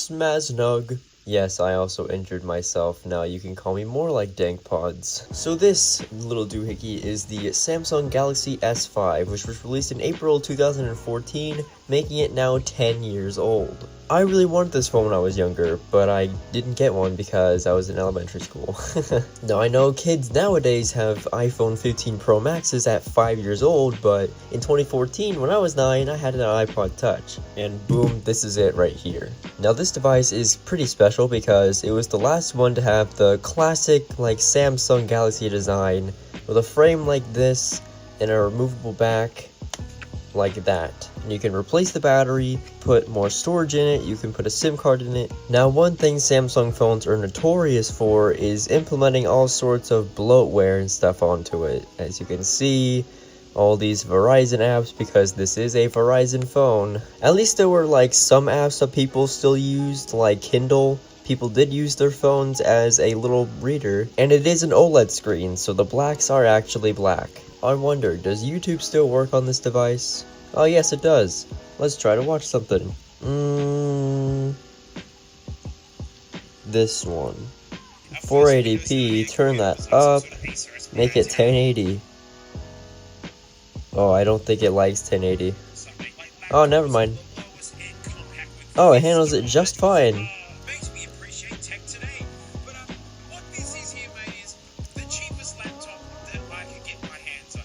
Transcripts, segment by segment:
Smaznug. Yes, I also injured myself. Now you can call me more like Dank Pods. So this little doohickey is the Samsung Galaxy S5, which was released in April 2014, making it now 10 years old. I really wanted this phone when I was younger, but I didn't get one because I was in elementary school. Now I know kids nowadays have iPhone 15 Pro Maxes at 5 years old, but in 2014 when I was 9 I had an iPod Touch, and boom, this is it right here. Now this device is pretty special because it was the last one to have the classic like Samsung Galaxy design with a frame like this and a removable back like that. And you can replace the battery, put more storage in it, you can put a SIM card in it. Now one thing Samsung phones are notorious for is implementing all sorts of bloatware and stuff onto it. As you can see, all these Verizon apps, because this is a Verizon phone. At least there were like some apps that people still used, like Kindle. People did use their phones as a little reader, and it is an OLED screen, so the blacks are actually black. I wonder, does YouTube still work on this device? Oh yes, it does. Let's try to watch something. This one. 480p, turn that up, make it 1080. Oh, I don't think it likes 1080. Oh, never mind. Oh, it handles it just fine.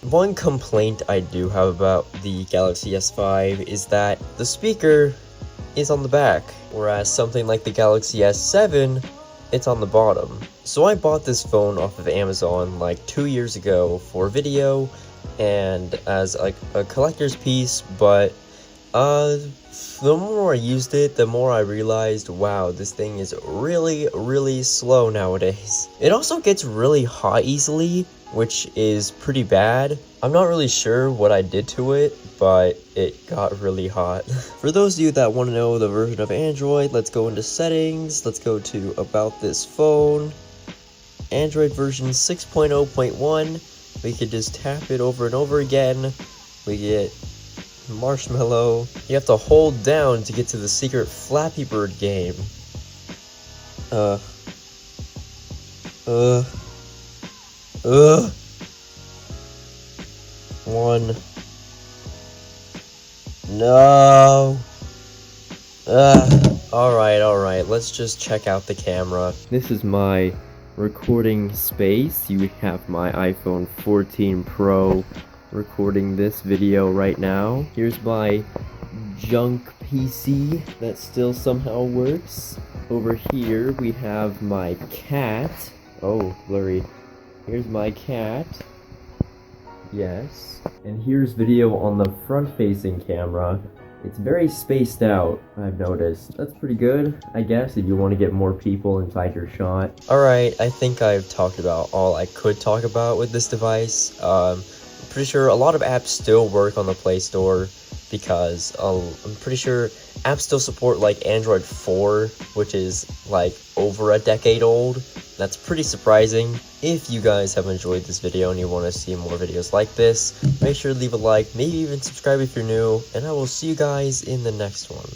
One complaint I do have about the Galaxy S5 is that the speaker is on the back, whereas something like the Galaxy S7, it's on the bottom. So I bought this phone off of Amazon like 2 years ago for video and as like a collector's piece, but the more I used it, the more I realized, wow, this thing is really slow nowadays. It also gets really hot easily, which is pretty bad. I'm not really sure what I did to it, but it got really hot. For those of you that want to know the version of Android, let's go into settings, let's go to about this phone. Android version 6.0.1, we could just tap it over and over again. We get Marshmallow. You have to hold down to get to the secret Flappy Bird game. One. No. Alright, let's just check out the camera. This is my recording space. You have my iPhone 14 Pro recording this video right now. Here's my junk PC that still somehow works. Over here we have my cat. Oh, blurry. Here's my cat. Yes. And here's video on the front-facing camera. It's very spaced out, I've noticed. That's pretty good, I guess, if you want to get more people inside your shot. Alright, I think I've talked about all I could talk about with this device. Pretty sure a lot of apps still work on the Play Store because I'm pretty sure apps still support like Android 4, which is like over a decade old. That's pretty surprising. If you guys have enjoyed this video and you want to see more videos like this, make sure to leave a like, maybe even subscribe if you're new, and I will see you guys in the next one.